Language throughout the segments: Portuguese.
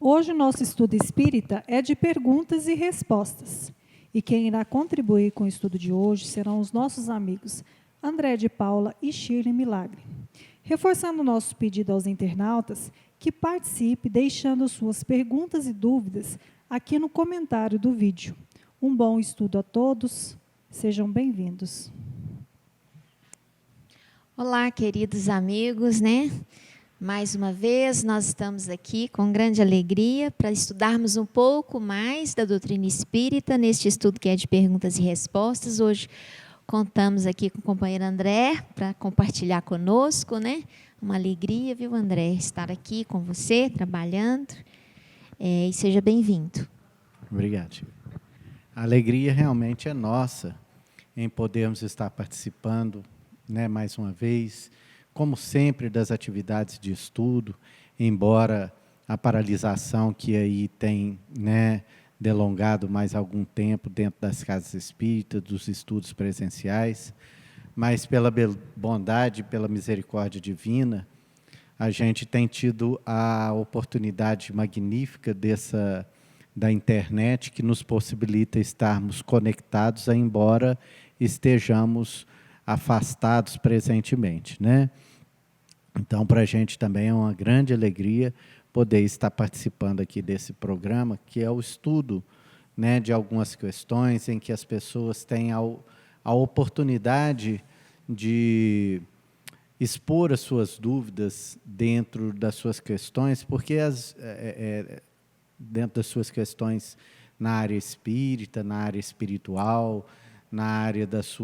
Hoje o nosso estudo espírita é de perguntas e respostas. E quem irá contribuir com o estudo de hoje serão os nossos amigos André de Paula e Shirley Milagre. Reforçando o nosso pedido aos internautas que participe deixando suas perguntas e dúvidas aqui no comentário do vídeo. Um bom estudo a todos, sejam bem-vindos. Olá, queridos amigos, né? Mais uma vez, nós estamos aqui com grande alegria para estudarmos um pouco mais da doutrina espírita, neste estudo que é de perguntas e respostas. Hoje contamos aqui com o companheiro André para compartilhar conosco, né? Uma alegria, viu, André, estar aqui com você, trabalhando. E seja bem-vindo. Obrigado. A alegria realmente é nossa em podermos estar participando, né, mais uma vez, como sempre, das atividades de estudo, embora a paralisação que aí tem, né, delongado mais algum tempo dentro das casas espíritas, dos estudos presenciais, mas pela bondade, pela misericórdia divina, a gente tem tido a oportunidade magnífica da internet, que nos possibilita estarmos conectados, embora estejamos afastados presentemente, né? Então, para a gente também é uma grande alegria poder estar participando aqui desse programa, que é o estudo, né, de algumas questões em que as pessoas têm a oportunidade de expor as suas dúvidas dentro das suas questões, porque dentro das suas questões na área espírita, na área espiritual, na área dos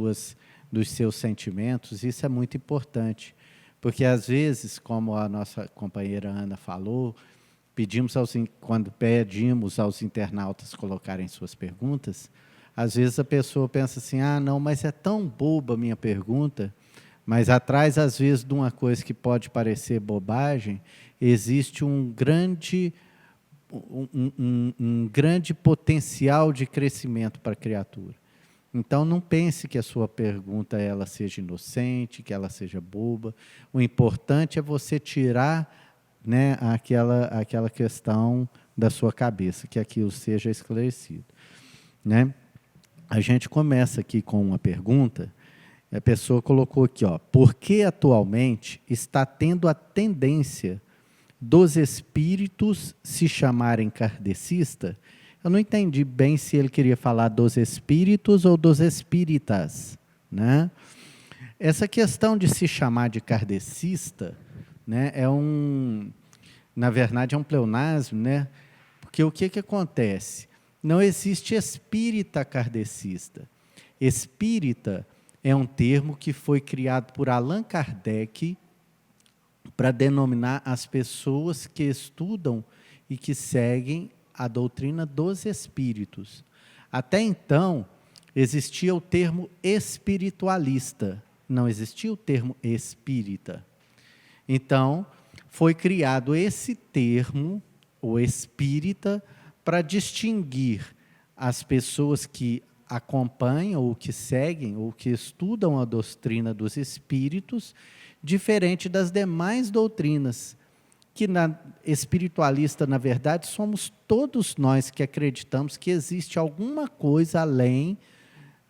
seus sentimentos, isso é muito importante. Porque, às vezes, como a nossa companheira Ana falou, quando pedimos aos internautas colocarem suas perguntas, às vezes a pessoa pensa assim, não, mas é tão boba a minha pergunta, mas atrás, às vezes, de uma coisa que pode parecer bobagem, existe um grande potencial de crescimento para a criatura. Então, não pense que a sua pergunta ela seja inocente, que ela seja boba. O importante é você tirar, né, aquela questão da sua cabeça, que aquilo seja esclarecido, né? A gente começa aqui com uma pergunta. A pessoa colocou aqui, por que atualmente está tendo a tendência dos espíritos se chamarem kardecista? Eu não entendi bem se ele queria falar dos espíritos ou dos espíritas, né? Essa questão de se chamar de kardecista, né, na verdade, é um pleonasmo, né? Porque o que acontece? Não existe espírita kardecista. Espírita é um termo que foi criado por Allan Kardec para denominar as pessoas que estudam e que seguem a doutrina dos espíritos. Até então, existia o termo espiritualista, não existia o termo espírita. Então, foi criado esse termo, o espírita, para distinguir as pessoas que acompanham, ou que seguem, ou que estudam a doutrina dos espíritos, diferente das demais doutrinas, que espiritualista, na verdade, somos todos nós que acreditamos que existe alguma coisa além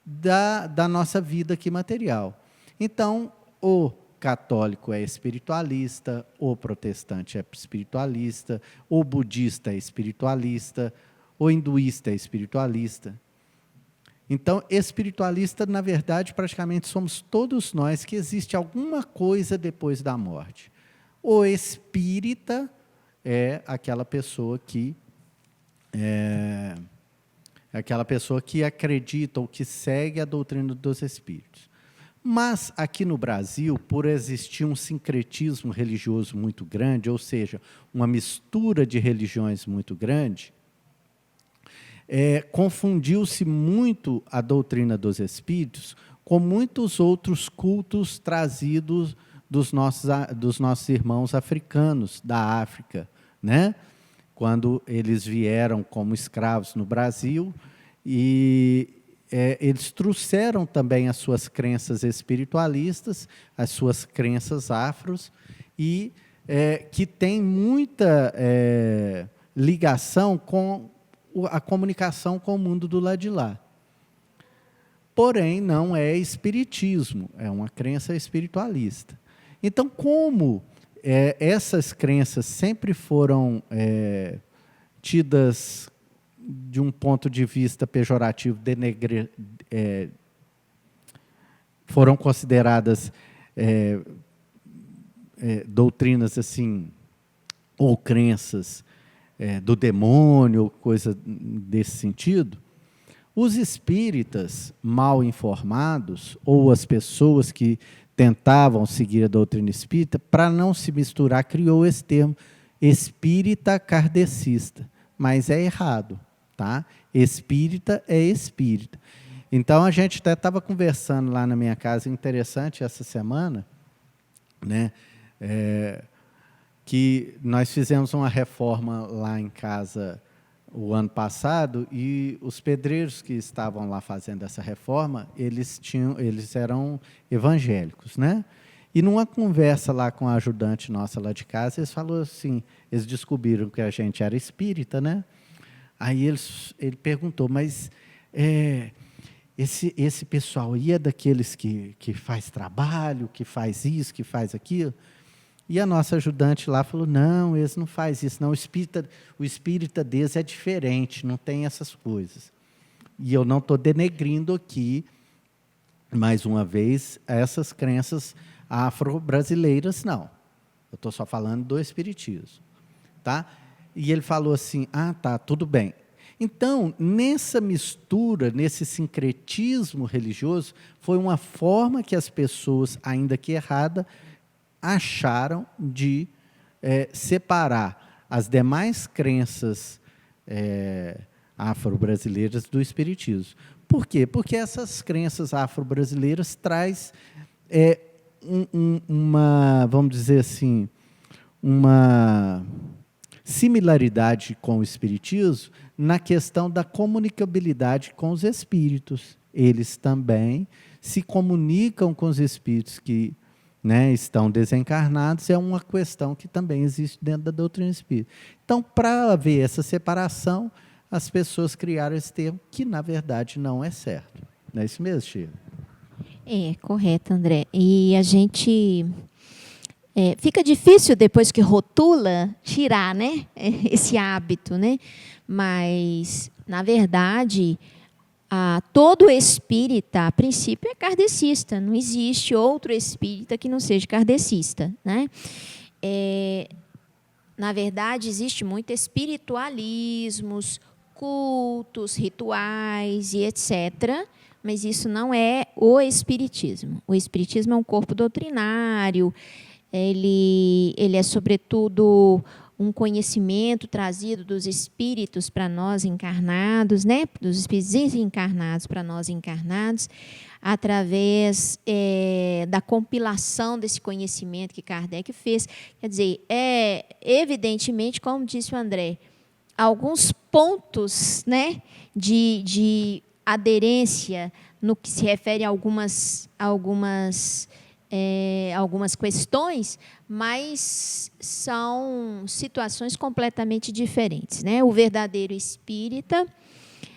da nossa vida aqui material. Então, o católico é espiritualista, o protestante é espiritualista, o budista é espiritualista, o hinduísta é espiritualista. Então, espiritualista, na verdade, praticamente somos todos nós que existe alguma coisa depois da morte. O espírita é aquela pessoa que acredita ou que segue a doutrina dos espíritos. Mas, aqui no Brasil, por existir um sincretismo religioso muito grande, ou seja, uma mistura de religiões muito grande, confundiu-se muito a doutrina dos espíritos com muitos outros cultos trazidos dos nossos irmãos africanos, da África, né? Quando eles vieram como escravos no Brasil, e eles trouxeram também as suas crenças espiritualistas, as suas crenças afros, e que tem muita ligação com a comunicação com o mundo do lado de lá. Porém, não é espiritismo, é uma crença espiritualista. Então, como essas crenças sempre foram tidas de um ponto de vista pejorativo, foram consideradas doutrinas assim, ou crenças do demônio, ou coisa desse sentido, os espíritas mal informados, ou as pessoas que tentavam seguir a doutrina espírita, para não se misturar, criou esse termo espírita kardecista, mas é errado, tá? Espírita é espírita. Então, a gente até estava conversando lá na minha casa, interessante, essa semana, né? Que nós fizemos uma reforma lá em casa o ano passado, e os pedreiros que estavam lá fazendo essa reforma, eles eram evangélicos, né? E numa conversa lá com a ajudante nossa lá de casa, eles falaram assim, eles descobriram que a gente era espírita, né? Aí ele perguntou, mas esse pessoal aí é daqueles que faz trabalho, que faz isso, que faz aquilo? E a nossa ajudante lá falou, não, eles não fazem isso, não, o espírita deles é diferente, não tem essas coisas. E eu não estou denegrindo aqui, mais uma vez, essas crenças afro-brasileiras, não. Eu estou só falando do espiritismo. Tá? E ele falou assim, tá, tudo bem. Então, nessa mistura, nesse sincretismo religioso, foi uma forma que as pessoas, ainda que errada, acharam de separar as demais crenças afro-brasileiras do espiritismo. Por quê? Porque essas crenças afro-brasileiras traz uma, vamos dizer assim, uma similaridade com o espiritismo na questão da comunicabilidade com os espíritos. Eles também se comunicam com os espíritos que estão desencarnados, é uma questão que também existe dentro da doutrina espírita. Então, para haver essa separação, as pessoas criaram esse termo, que, na verdade, não é certo. Não é isso mesmo, Sheila? É, correto, André. E a gente... fica difícil, depois que rotula, tirar, né, esse hábito, né? Mas, na verdade... todo espírita, a princípio, é kardecista. Não existe outro espírita que não seja kardecista, né? Na verdade, existe muito espiritualismos, cultos, rituais e etc., mas isso não é o espiritismo. O espiritismo é um corpo doutrinário, ele é, sobretudo, um conhecimento trazido dos espíritos para nós encarnados, né? Dos espíritos encarnados para nós encarnados, através da compilação desse conhecimento que Kardec fez. Quer dizer, evidentemente, como disse o André, alguns pontos, né, de aderência no que se refere a algumas questões, mas são situações completamente diferentes, né? O verdadeiro espírita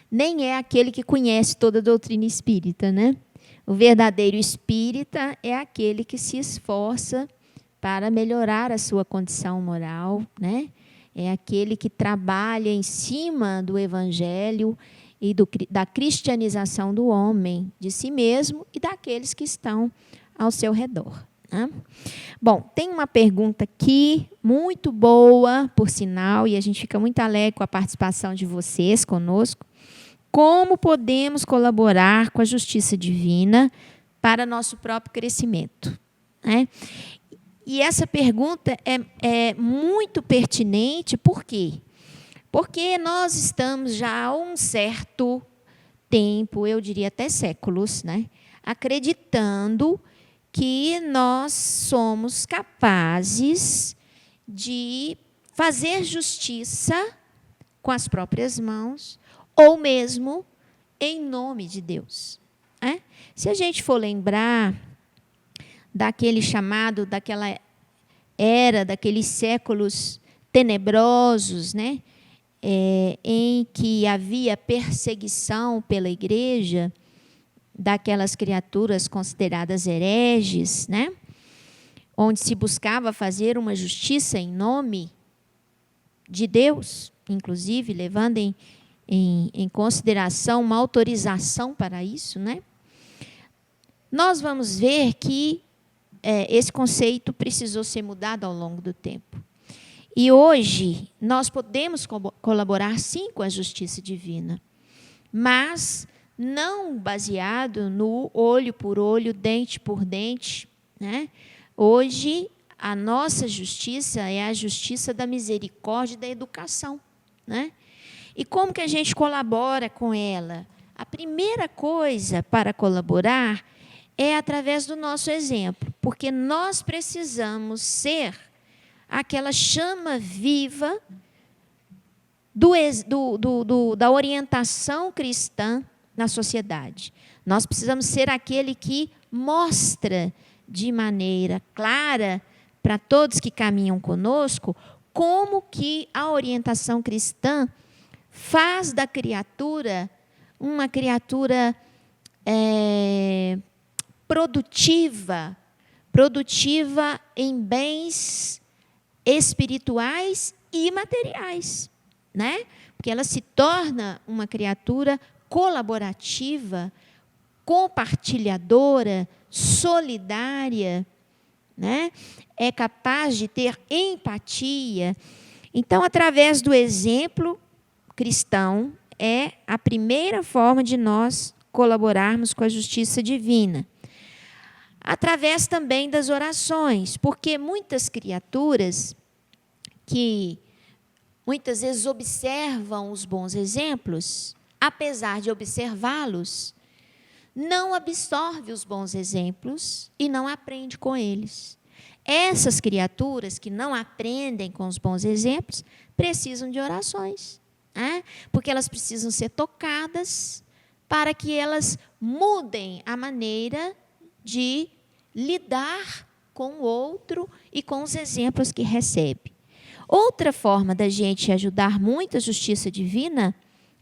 nem é aquele que conhece toda a doutrina espírita, né? O verdadeiro espírita é aquele que se esforça para melhorar a sua condição moral, né? É aquele que trabalha em cima do evangelho e da cristianização do homem, de si mesmo e daqueles que estão ao seu redor. Né? Bom, tem uma pergunta aqui, muito boa, por sinal, e a gente fica muito alegre com a participação de vocês conosco. Como podemos colaborar com a justiça divina para nosso próprio crescimento? Né? E essa pergunta é muito pertinente, por quê? Porque nós estamos já há um certo tempo, eu diria até séculos, né, acreditando que nós somos capazes de fazer justiça com as próprias mãos, ou mesmo em nome de Deus. Né? Se a gente for lembrar daquela era, daqueles séculos tenebrosos, né, em que havia perseguição pela igreja daquelas criaturas consideradas hereges, né? Onde se buscava fazer uma justiça em nome de Deus, inclusive levando em consideração uma autorização para isso, né? Nós vamos ver que esse conceito precisou ser mudado ao longo do tempo. E hoje nós podemos colaborar sim com a justiça divina, mas não baseado no olho por olho, dente por dente, né? Hoje a nossa justiça é a justiça da misericórdia e da educação, né? E como que a gente colabora com ela? A primeira coisa para colaborar é através do nosso exemplo, porque nós precisamos ser aquela chama viva da orientação cristã na sociedade. Nós precisamos ser aquele que mostra de maneira clara para todos que caminham conosco como que a orientação cristã faz da criatura uma criatura produtiva em bens espirituais e materiais, né? Porque ela se torna uma criatura colaborativa, compartilhadora, solidária, né? É capaz de ter empatia. Então, através do exemplo cristão, é a primeira forma de nós colaborarmos com a justiça divina. Através também das orações, porque muitas criaturas que muitas vezes observam os bons exemplos, apesar de observá-los, não absorve os bons exemplos e não aprende com eles. Essas criaturas que não aprendem com os bons exemplos precisam de orações, né? Porque elas precisam ser tocadas para que elas mudem a maneira de lidar com o outro e com os exemplos que recebe. Outra forma da gente ajudar muito a justiça divina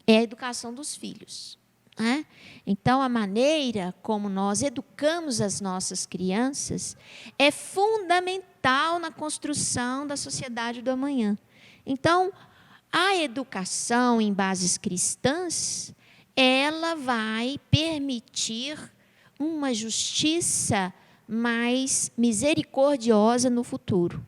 é a educação dos filhos, né? Então, a maneira como nós educamos as nossas crianças é fundamental na construção da sociedade do amanhã. Então, a educação em bases cristãs, ela vai permitir uma justiça mais misericordiosa no futuro,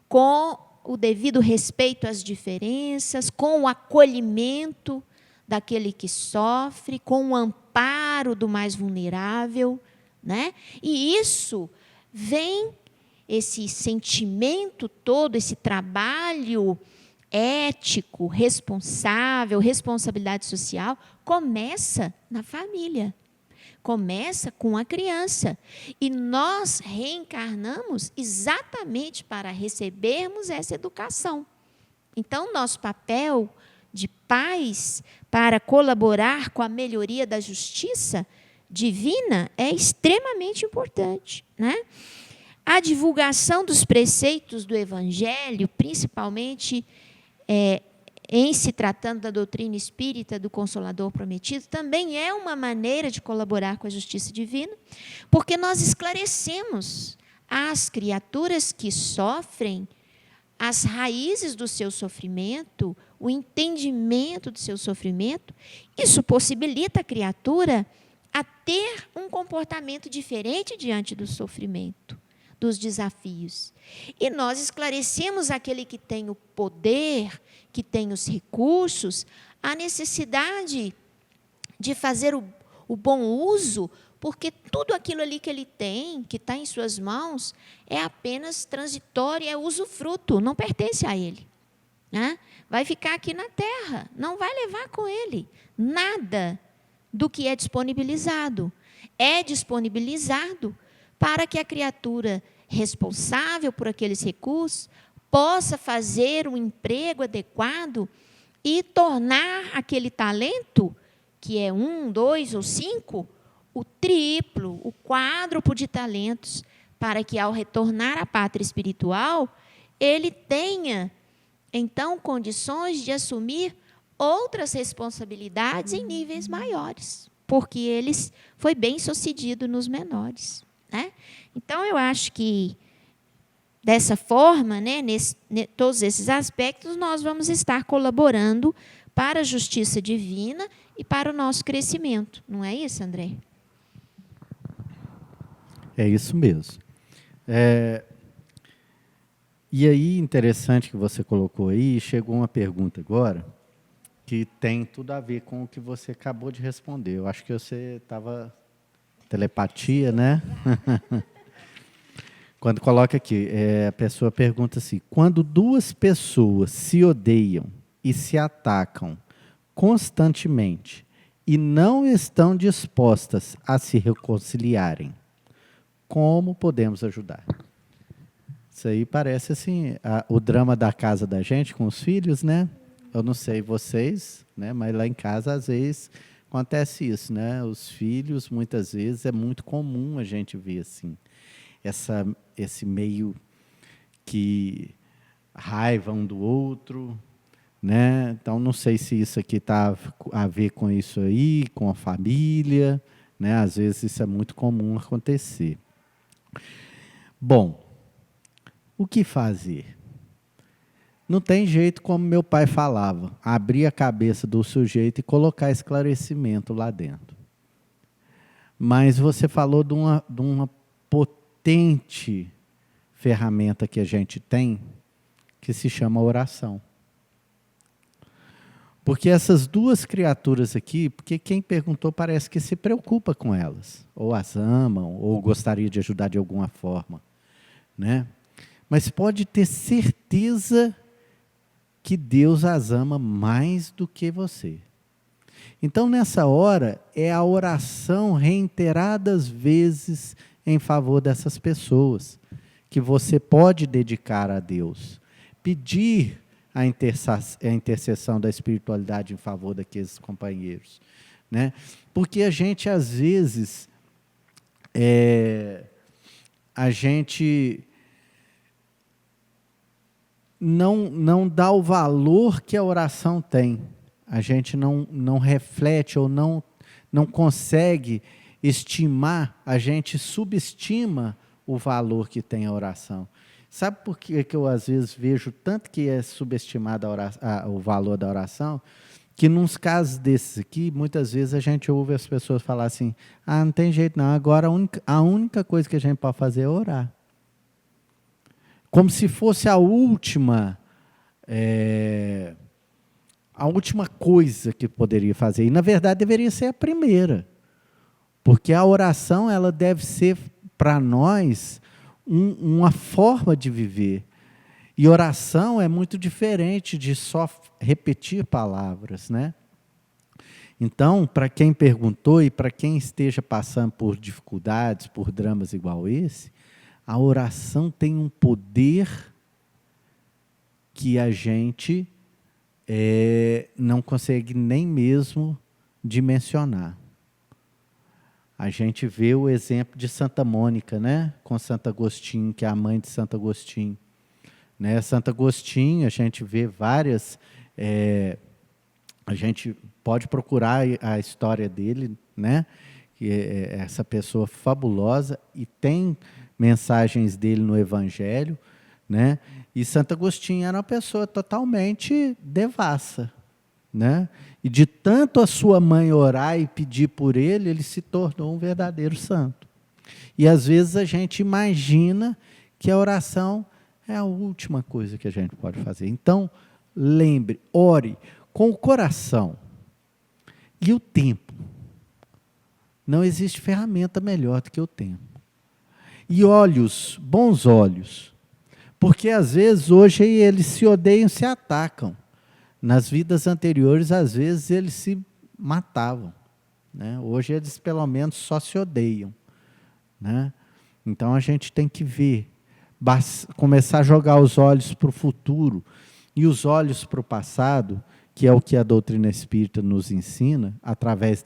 com o devido respeito às diferenças, com o acolhimento daquele que sofre, com o amparo do mais vulnerável, né? E isso vem, esse sentimento todo, esse trabalho ético, responsável, responsabilidade social, começa na família. Começa com a criança. E nós reencarnamos exatamente para recebermos essa educação. Então, nosso papel de pais para colaborar com a melhoria da justiça divina é extremamente importante, né? A divulgação dos preceitos do Evangelho, principalmente em se tratando da doutrina espírita do Consolador Prometido, também é uma maneira de colaborar com a justiça divina, porque nós esclarecemos às criaturas que sofrem as raízes do seu sofrimento, o entendimento do seu sofrimento. Isso possibilita a criatura a ter um comportamento diferente diante do sofrimento, dos desafios. E nós esclarecemos aquele que tem o poder, que tem os recursos, a necessidade de fazer o bom uso, porque tudo aquilo ali que ele tem, que está em suas mãos, é apenas transitório, é usufruto, não pertence a ele, né? Vai ficar aqui na terra, não vai levar com ele nada do que é disponibilizado. É disponibilizado para que a criatura responsável por aqueles recursos possa fazer um emprego adequado e tornar aquele talento, que é 1, 2 ou 5, o triplo, o quádruplo de talentos, para que, ao retornar à pátria espiritual, ele tenha então, condições de assumir outras responsabilidades em níveis maiores, porque ele foi bem-sucedido nos menores, né? Então, eu acho que, dessa forma, né, todos esses aspectos, nós vamos estar colaborando para a justiça divina e para o nosso crescimento. Não é isso, André? É isso mesmo. E aí, interessante que você colocou aí, chegou uma pergunta agora, que tem tudo a ver com o que você acabou de responder. Eu acho que você estava... Telepatia, né? Quando coloca aqui, a pessoa pergunta assim, quando duas pessoas se odeiam e se atacam constantemente e não estão dispostas a se reconciliarem, como podemos ajudar? Isso aí parece assim, o drama da casa da gente com os filhos, né? Eu não sei vocês, né? Mas lá em casa, às vezes, acontece isso, né? Os filhos, muitas vezes, é muito comum a gente ver assim, esse meio que raiva um do outro, né? Então, não sei se isso aqui está a ver com isso aí, com a família, né? Às vezes isso é muito comum acontecer. Bom, o que fazer? Não tem jeito, como meu pai falava, abrir a cabeça do sujeito e colocar esclarecimento lá dentro. Mas você falou de uma potente ferramenta que a gente tem, que se chama oração. Porque essas duas criaturas aqui, porque quem perguntou parece que se preocupa com elas, ou as amam, ou gostaria de ajudar de alguma forma, né? Mas pode ter certeza que Deus as ama mais do que você. Então, nessa hora, é a oração reiteradas vezes em favor dessas pessoas, que você pode dedicar a Deus. Pedir a intercessão da espiritualidade em favor daqueles companheiros, né? Porque a gente, às vezes, a gente não dá o valor que a oração tem. A gente não reflete ou não consegue estimar, a gente subestima o valor que tem a oração. Sabe por que eu, às vezes, vejo tanto que é subestimado o valor da oração? Que, nos casos desses aqui, muitas vezes a gente ouve as pessoas falar assim, não tem jeito não, agora a única coisa que a gente pode fazer é orar. Como se fosse a última coisa que poderia fazer. E, na verdade, deveria ser a primeira. Porque a oração, ela deve ser, para nós, uma forma de viver. E oração é muito diferente de só repetir palavras, né? Então, para quem perguntou e para quem esteja passando por dificuldades, por dramas igual esse, a oração tem um poder que a gente não consegue nem mesmo dimensionar. A gente vê o exemplo de Santa Mônica, né? Com Santo Agostinho, que é a mãe de Santo Agostinho. Né? Santo Agostinho, a gente vê várias... a gente pode procurar a história dele, né? Que é essa pessoa fabulosa, e tem mensagens dele no Evangelho, né? E Santo Agostinho era uma pessoa totalmente devassa, né? E de tanto a sua mãe orar e pedir por ele, ele se tornou um verdadeiro santo. E às vezes a gente imagina que a oração é a última coisa que a gente pode fazer. Então, lembre, ore com o coração e o tempo. Não existe ferramenta melhor do que o tempo. E olhos, bons olhos. Porque às vezes hoje eles se odeiam, se atacam. Nas vidas anteriores, às vezes, eles se matavam, né? Hoje eles, pelo menos, só se odeiam, né? Então, a gente tem que ver, começar a jogar os olhos para o futuro e os olhos para o passado, que é o que a doutrina espírita nos ensina, através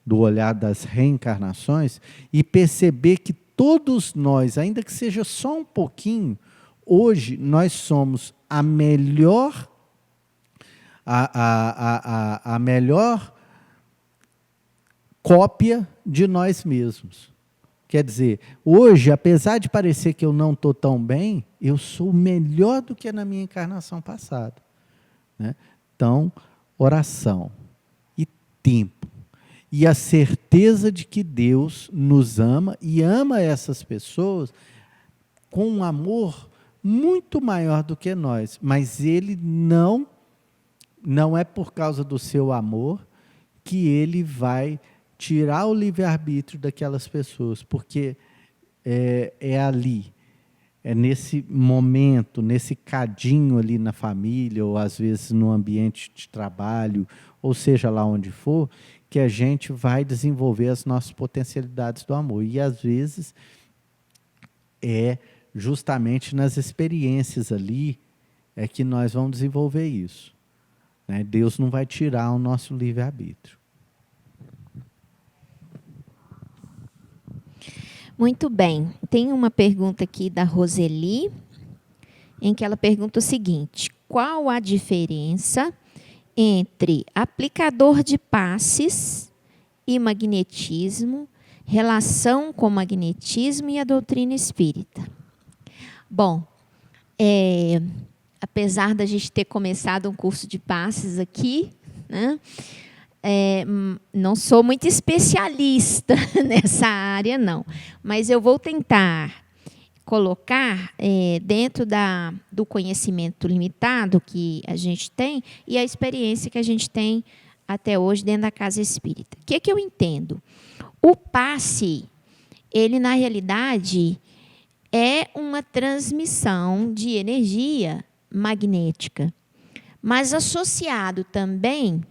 do olhar das reencarnações, e perceber que todos nós, ainda que seja só um pouquinho, Hoje, nós somos a melhor cópia de nós mesmos. Quer dizer, hoje, apesar de parecer que eu não estou tão bem, eu sou melhor do que na minha encarnação passada, né? Então, oração e tempo. E a certeza de que Deus nos ama e ama essas pessoas com um amor muito maior do que nós. Mas Ele não é por causa do seu amor que Ele vai tirar o livre-arbítrio daquelas pessoas, porque é ali, é nesse momento, nesse cadinho ali na família, ou às vezes no ambiente de trabalho, ou seja lá onde for, que a gente vai desenvolver as nossas potencialidades do amor. E às vezes é justamente nas experiências ali é que nós vamos desenvolver isso, né? Deus não vai tirar o nosso livre-arbítrio. Muito bem. Tem uma pergunta aqui da Roseli, em que ela pergunta o seguinte: qual a diferença entre aplicador de passes e magnetismo, relação com magnetismo e a doutrina espírita? Bom, apesar da gente ter começado um curso de passes aqui, né, não sou muito especialista nessa área, não. Mas eu vou tentar colocar dentro do conhecimento limitado que a gente tem e a experiência que a gente tem até hoje dentro da casa espírita. O que eu entendo? O passe, ele na realidade é uma transmissão de energia magnética, mas associado também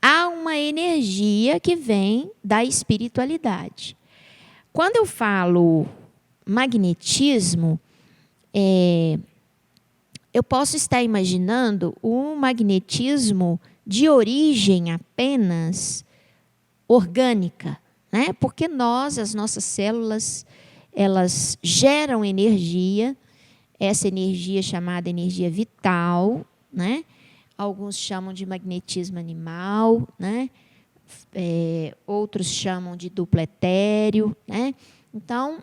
há uma energia que vem da espiritualidade. Quando eu falo magnetismo, eu posso estar imaginando um magnetismo de origem apenas orgânica, né? Porque as nossas células, elas geram energia, essa energia chamada energia vital, né? Alguns chamam de magnetismo animal, né? Outros chamam de duplo etéreo, né? Então,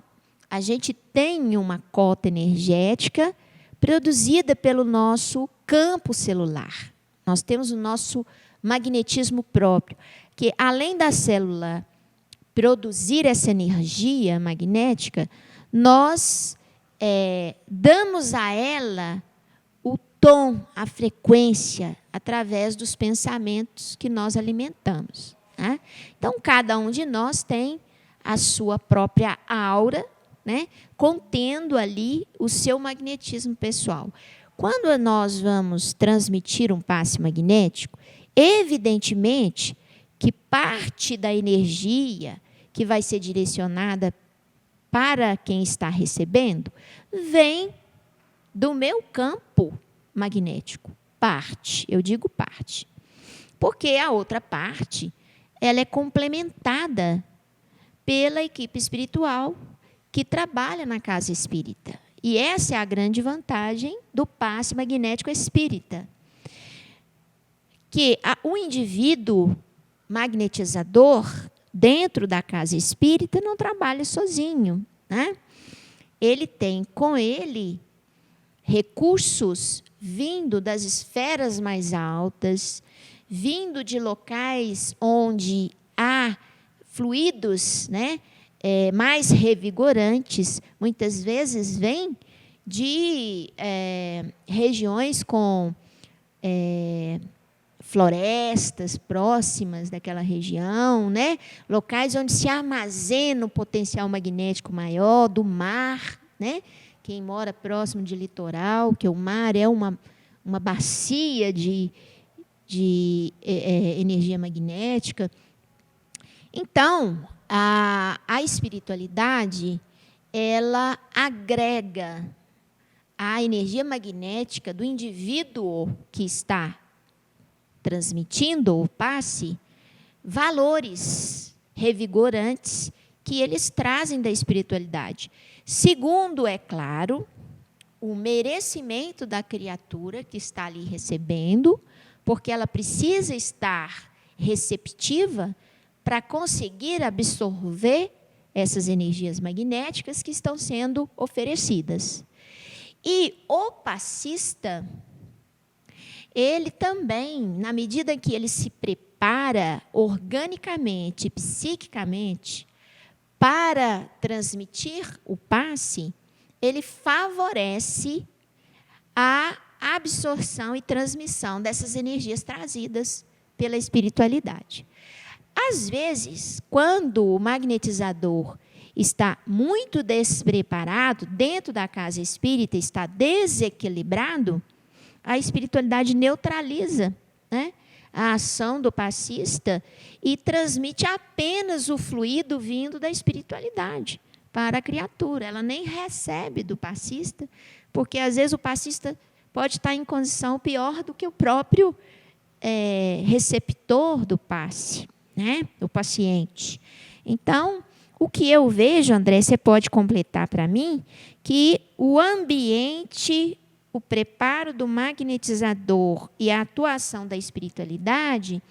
a gente tem uma cota energética produzida pelo nosso campo celular. Nós temos o nosso magnetismo próprio, que além da célula produzir essa energia magnética, nós damos a ela o tom, a frequência, através dos pensamentos que nós alimentamos, né? Então, cada um de nós tem a sua própria aura, né, contendo ali o seu magnetismo pessoal. Quando nós vamos transmitir um passe magnético, evidentemente que parte da energia que vai ser direcionada para quem está recebendo vem do meu campo magnético. Parte, eu digo parte. Porque a outra parte, ela é complementada pela equipe espiritual que trabalha na casa espírita. E essa é a grande vantagem do passe magnético espírita. Que o indivíduo magnetizador dentro da casa espírita não trabalha sozinho, né? Ele tem com ele recursos vindo das esferas mais altas, vindo de locais onde há fluidos, né, mais revigorantes, muitas vezes vêm de regiões com florestas próximas daquela região, né? Locais onde se armazena o potencial magnético maior do mar, né? Quem mora próximo de litoral, que o mar é uma bacia de energia magnética. Então, a espiritualidade, ela agrega à energia magnética do indivíduo que está transmitindo o passe valores revigorantes que eles trazem da espiritualidade. Segundo, é claro, o merecimento da criatura que está ali recebendo, porque ela precisa estar receptiva para conseguir absorver essas energias magnéticas que estão sendo oferecidas. E o passista, ele também, na medida que ele se prepara organicamente, psiquicamente, para transmitir o passe, ele favorece a absorção e transmissão dessas energias trazidas pela espiritualidade. Às vezes, quando o magnetizador está muito despreparado, dentro da casa espírita, está desequilibrado, a espiritualidade neutraliza, né, a ação do passista e transmite apenas o fluido vindo da espiritualidade para a criatura. Ela nem recebe do passista, porque às vezes o passista pode estar em condição pior do que o próprio receptor do passe, né, o paciente. Então, o que eu vejo, André, você pode completar para mim, que o ambiente, o preparo do magnetizador e a atuação da espiritualidade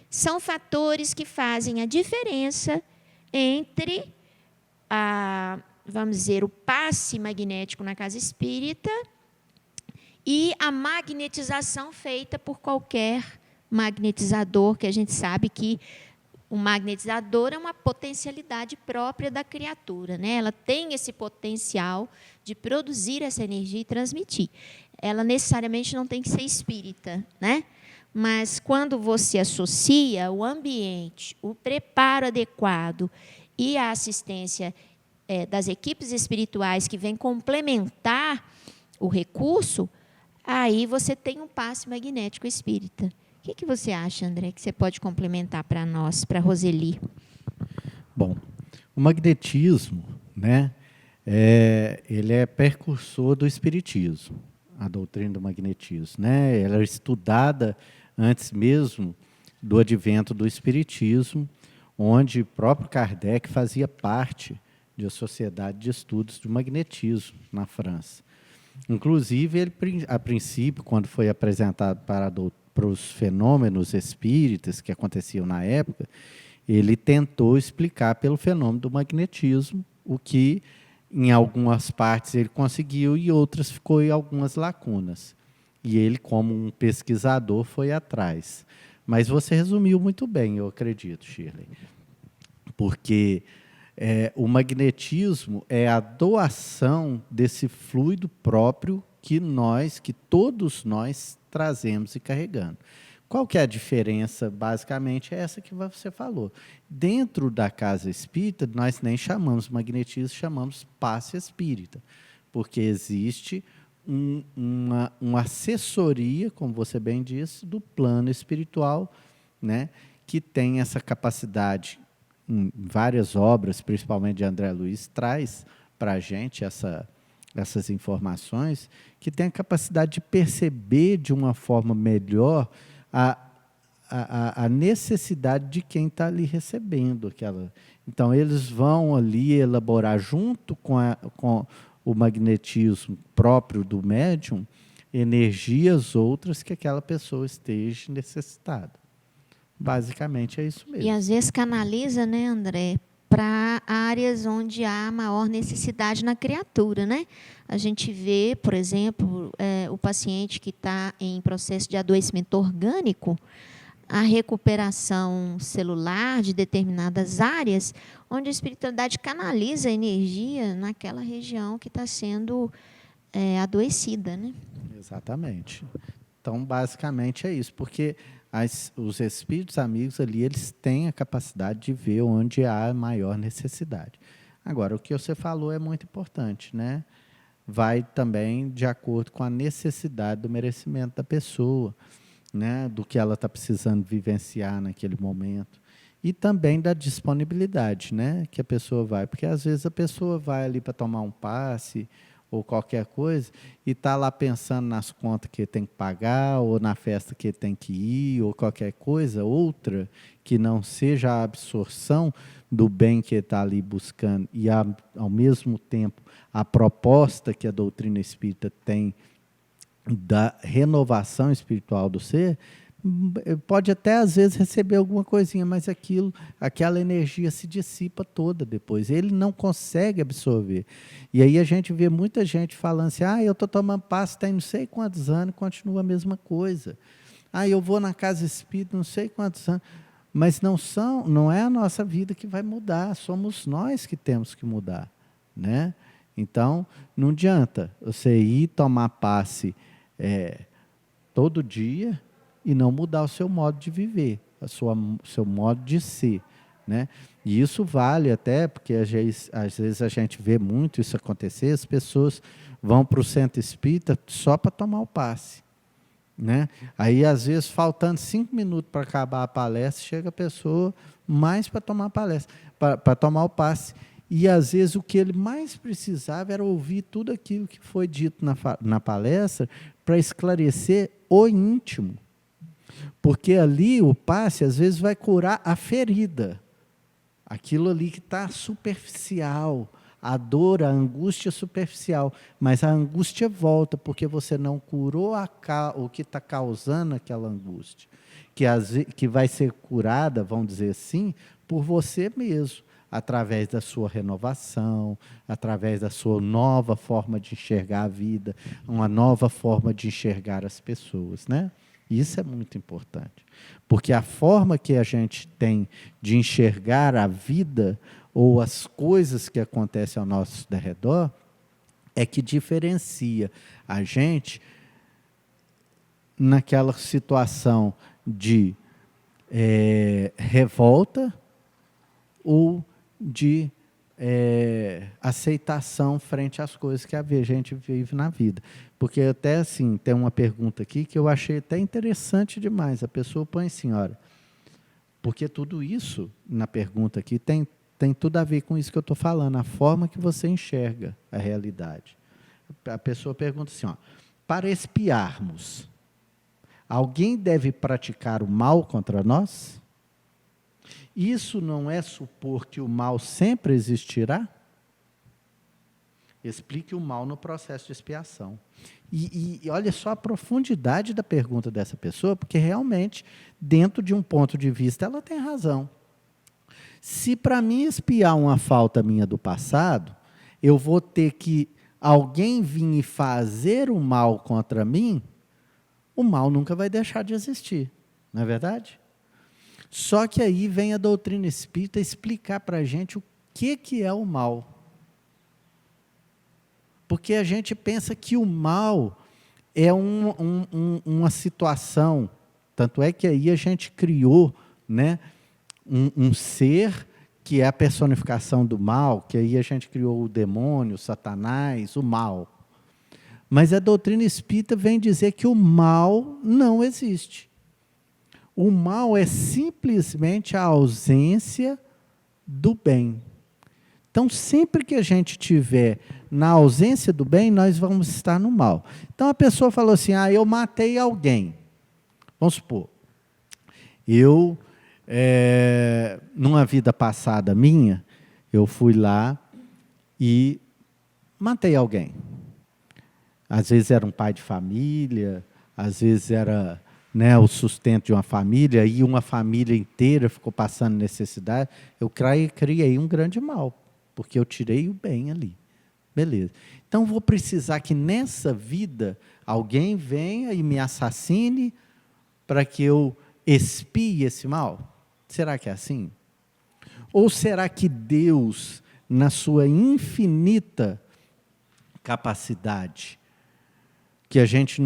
são fatores que fazem a diferença entre vamos dizer, o passe magnético na casa espírita e a magnetização feita por qualquer magnetizador, que a gente sabe que o magnetizador é uma potencialidade própria da criatura, né? Ela tem esse potencial de produzir essa energia e transmitir. Ela necessariamente não tem que ser espírita, né? Mas quando você associa o ambiente, o preparo adequado e a assistência das equipes espirituais que vêm complementar o recurso, aí você tem um passe magnético espírita. O que você acha, André, que você pode complementar para nós, para a Roseli? Bom, o magnetismo, né, ele é precursor do espiritismo, a doutrina do magnetismo, né? Ela é estudada antes mesmo do advento do espiritismo, onde o próprio Kardec fazia parte de uma sociedade de estudos do magnetismo na França. Inclusive, ele, a princípio, quando foi apresentado para os fenômenos espíritas que aconteciam na época, ele tentou explicar pelo fenômeno do magnetismo, o que em algumas partes ele conseguiu e outras ficou em algumas lacunas. E ele, como um pesquisador, foi atrás. Mas você resumiu muito bem, eu acredito, Shirley. Porque o magnetismo é a doação desse fluido próprio que todos nós trazemos e carregando. Qual que é a diferença? Basicamente, é essa que você falou. Dentro da casa espírita, nós nem chamamos magnetismo, chamamos passe espírita, porque existe uma assessoria, como você bem disse, do plano espiritual, né, que tem essa capacidade, em várias obras, principalmente de André Luiz, traz para a gente essas informações, que tem a capacidade de perceber de uma forma melhor a necessidade de quem está ali recebendo aquela. Então, eles vão ali elaborar, junto com o magnetismo próprio do médium, energias outras que aquela pessoa esteja necessitada. Basicamente, é isso mesmo. E, às vezes, canaliza, né, André, para áreas onde há maior necessidade na criatura, né? A gente vê, por exemplo, o paciente que está em processo de adoecimento orgânico, a recuperação celular de determinadas áreas, onde a espiritualidade canaliza a energia naquela região que está sendo adoecida, né? Exatamente. Então, basicamente, é isso, porque os espíritos amigos ali, eles têm a capacidade de ver onde há maior necessidade. Agora, o que você falou é muito importante, né? Vai também de acordo com a necessidade do merecimento da pessoa, né? Do que ela está precisando vivenciar naquele momento. E também da disponibilidade, né? Que a pessoa vai. Porque, às vezes, a pessoa vai ali para tomar um passe, ou qualquer coisa, e está lá pensando nas contas que tem que pagar, ou na festa que tem que ir, ou qualquer coisa, outra, que não seja a absorção do bem que ele está ali buscando, e ao mesmo tempo a proposta que a doutrina espírita tem da renovação espiritual do ser, pode até às vezes receber alguma coisinha, mas aquela energia se dissipa toda depois, ele não consegue absorver. E aí a gente vê muita gente falando assim, eu estou tomando passe tem não sei quantos anos, continua a mesma coisa. Eu vou na casa espírita não sei quantos anos, mas não é a nossa vida que vai mudar, somos nós que temos que mudar, né? Então, não adianta você ir tomar passe todo dia e não mudar o seu modo de viver, seu modo de ser, né? E isso vale até, porque às vezes a gente vê muito isso acontecer, as pessoas vão para o centro espírita só para tomar o passe, né? Aí, às vezes, faltando 5 minutos para acabar a palestra, chega a pessoa mais para tomar a palestra, para tomar o passe. E, às vezes, o que ele mais precisava era ouvir tudo aquilo que foi dito na palestra para esclarecer o íntimo. Porque ali o passe, às vezes, vai curar a ferida. Aquilo ali que está superficial, a dor, a angústia superficial. Mas a angústia volta, porque você não curou o que está causando aquela angústia. Que vai ser curada, vamos dizer assim, por você mesmo, através da sua renovação, através da sua nova forma de enxergar a vida, uma nova forma de enxergar as pessoas, né? Isso é muito importante, porque a forma que a gente tem de enxergar a vida ou as coisas que acontecem ao nosso redor é que diferencia a gente naquela situação de revolta ou de aceitação frente às coisas que a gente vive na vida. Porque até assim, tem uma pergunta aqui que eu achei até interessante demais. A pessoa põe assim, olha, porque tudo isso, na pergunta aqui, tem tudo a ver com isso que eu estou falando, a forma que você enxerga a realidade. A pessoa pergunta assim, para espiarmos, alguém deve praticar o mal contra nós? Isso não é supor que o mal sempre existirá? Explique o mal no processo de expiação. E olha só a profundidade da pergunta dessa pessoa, porque realmente, dentro de um ponto de vista, ela tem razão. Se para mim expiar uma falta minha do passado, eu vou ter que alguém vir e fazer o mal contra mim, o mal nunca vai deixar de existir, não é verdade? Só que aí vem a doutrina espírita explicar para a gente o que é o mal. Porque a gente pensa que o mal é uma situação, tanto é que aí a gente criou, né, um ser que é a personificação do mal, que aí a gente criou o demônio, o Satanás, o mal. Mas a doutrina espírita vem dizer que o mal não existe. O mal é simplesmente a ausência do bem. Então, sempre que a gente tiver na ausência do bem, nós vamos estar no mal. Então, a pessoa falou assim, eu matei alguém. Vamos supor, eu, numa vida passada minha, eu fui lá e matei alguém. Às vezes era um pai de família, às vezes era, né, o sustento de uma família, e uma família inteira ficou passando necessidade. Eu criei um grande mal, porque eu tirei o bem ali. Beleza. Então, vou precisar que nessa vida alguém venha e me assassine para que eu expie esse mal? Será que é assim? Ou será que Deus, na sua infinita capacidade, que a gente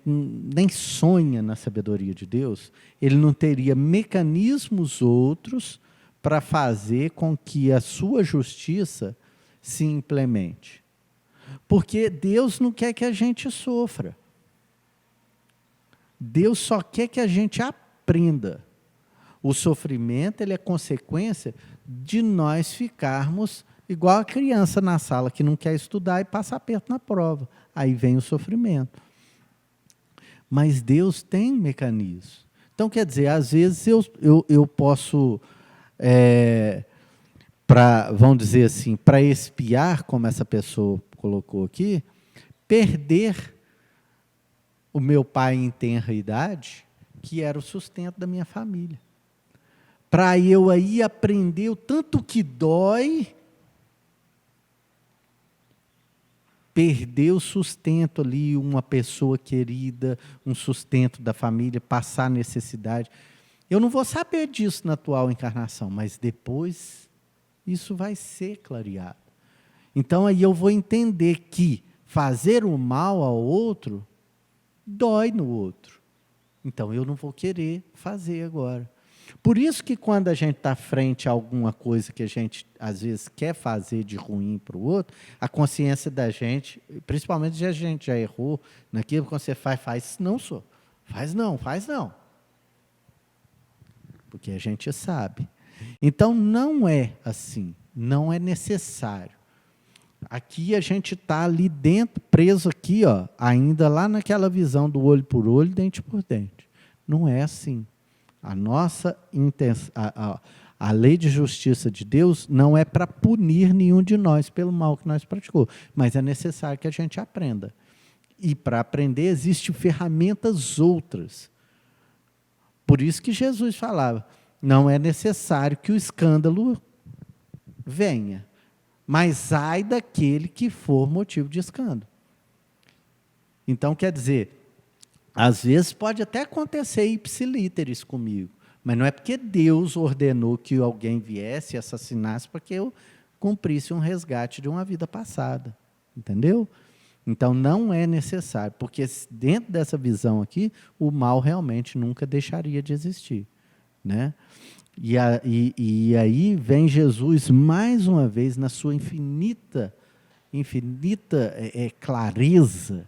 nem sonha na sabedoria de Deus, Ele não teria mecanismos outros para fazer com que a sua justiça se implemente? Porque Deus não quer que a gente sofra. Deus só quer que a gente aprenda. O sofrimento, ele é consequência de nós ficarmos igual a criança na sala que não quer estudar e passa aperto na prova. Aí vem o sofrimento. Mas Deus tem mecanismos. Então, quer dizer, às vezes eu posso, vamos dizer assim, para expiar, como essa pessoa colocou aqui, perder o meu pai em tenra idade, que era o sustento da minha família. Para eu aí aprender o tanto que dói perder o sustento ali, uma pessoa querida, um sustento da família, passar necessidade. Eu não vou saber disso na atual encarnação, mas depois isso vai ser clareado. Então aí eu vou entender que fazer o mal ao outro dói no outro. Então eu não vou querer fazer agora. Por isso que quando a gente está frente a alguma coisa que a gente, às vezes, quer fazer de ruim para o outro, a consciência da gente, principalmente se a gente já errou naquilo, quando você faz não, só. Faz não. Porque a gente sabe. Então, não é assim, não é necessário. Aqui a gente está ali dentro, preso aqui, ó, ainda lá naquela visão do olho por olho, dente por dente. Não é assim. A nossa intenção, a lei de justiça de Deus não é para punir nenhum de nós pelo mal que nós praticou, mas é necessário que a gente aprenda. E para aprender existem ferramentas outras. Por isso que Jesus falava, não é necessário que o escândalo venha, mas ai daquele que for motivo de escândalo. Então, quer dizer, às vezes pode até acontecer ipsilíteres comigo, mas não é porque Deus ordenou que alguém viesse e assassinasse para que eu cumprisse um resgate de uma vida passada. Entendeu? Então, não é necessário, porque dentro dessa visão aqui, o mal realmente nunca deixaria de existir. Né? E aí vem Jesus, mais uma vez, na sua infinita clareza,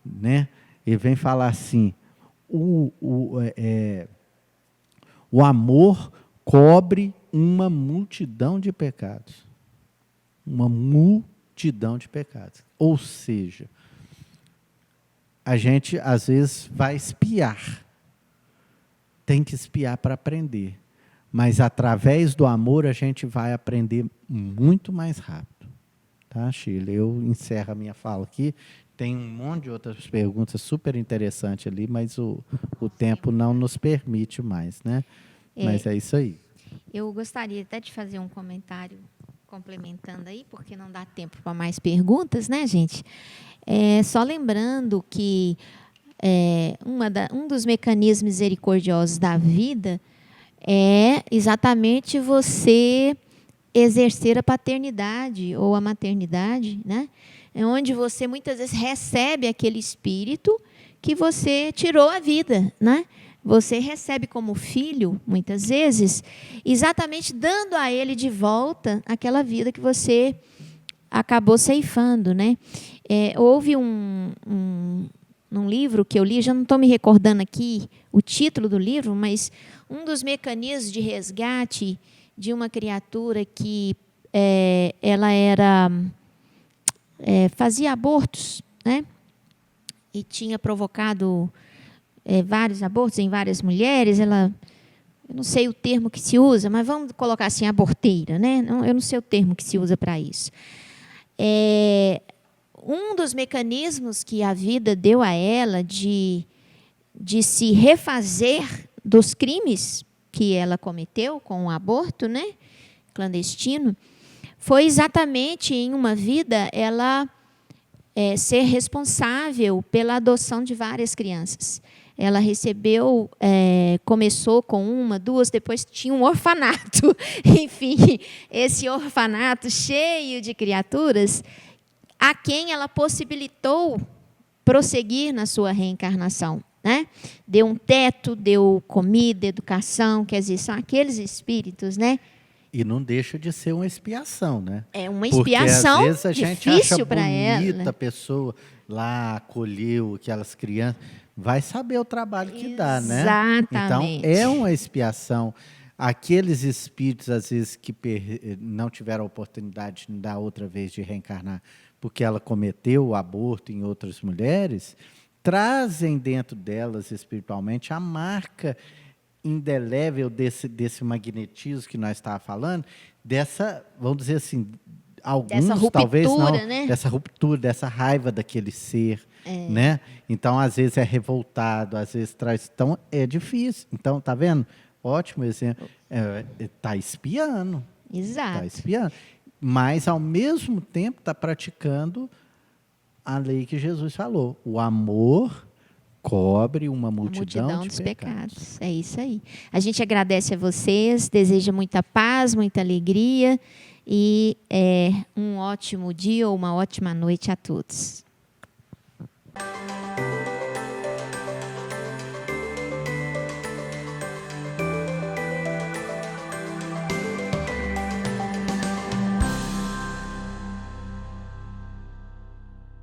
né? Ele vem falar assim, o amor cobre uma multidão de pecados. Uma multidão de pecados. Ou seja, a gente, às vezes, vai espiar. Tem que espiar para aprender. Mas, através do amor, a gente vai aprender muito mais rápido. Tá, Sheila? Eu encerro a minha fala aqui. Tem um monte de outras perguntas super interessantes ali, mas o tempo não nos permite mais, né? Mas é isso aí. Eu gostaria até de fazer um comentário complementando aí, porque não dá tempo para mais perguntas, né, gente? Só lembrando que um dos mecanismos misericordiosos da vida é exatamente você exercer a paternidade ou a maternidade, né? É onde você muitas vezes recebe aquele espírito que você tirou a vida, né? Você recebe como filho, muitas vezes, exatamente dando a ele de volta aquela vida que você acabou ceifando, né? Houve um livro que eu li, já não estou me recordando aqui o título do livro, mas um dos mecanismos de resgate de uma criatura que ela fazia abortos, né? E tinha provocado vários abortos em várias mulheres. Eu não sei o termo que se usa, mas vamos colocar assim, aborteira, né? Eu não sei o termo que se usa para isso. Um dos mecanismos que a vida deu a ela de se refazer dos crimes que ela cometeu com o aborto, né, clandestino, foi exatamente em uma vida ela ser responsável pela adoção de várias crianças. Ela recebeu, começou com uma, duas, depois tinha um orfanato. Enfim, esse orfanato cheio de criaturas a quem ela possibilitou prosseguir na sua reencarnação. Né? Deu um teto, deu comida, educação, quer dizer, são aqueles espíritos, né? E não deixa de ser uma expiação, né? É uma expiação. Porque às vezes a gente acha bonita ela, né? A pessoa lá acolheu aquelas crianças, vai saber o trabalho que dá, né? Exatamente. Então é uma expiação. Aqueles espíritos, às vezes, que não tiveram a oportunidade da outra vez de reencarnar, porque ela cometeu o aborto em outras mulheres, trazem dentro delas, espiritualmente, a marca indelével desse magnetismo que nós estávamos falando, dessa, vamos dizer assim, alguns Dessa ruptura, talvez não, né? dessa ruptura, dessa raiva daquele ser, né? Então, às vezes é revoltado, às vezes traz, então é difícil. Então, tá vendo? Ótimo exemplo. Está espiando. Exato. Está espiando. Mas, ao mesmo tempo, está praticando a lei que Jesus falou. O amor cobre uma multidão de dos pecados. pecados. É isso aí. A gente agradece a vocês, deseja muita paz, muita alegria e um ótimo dia ou uma ótima noite a todos.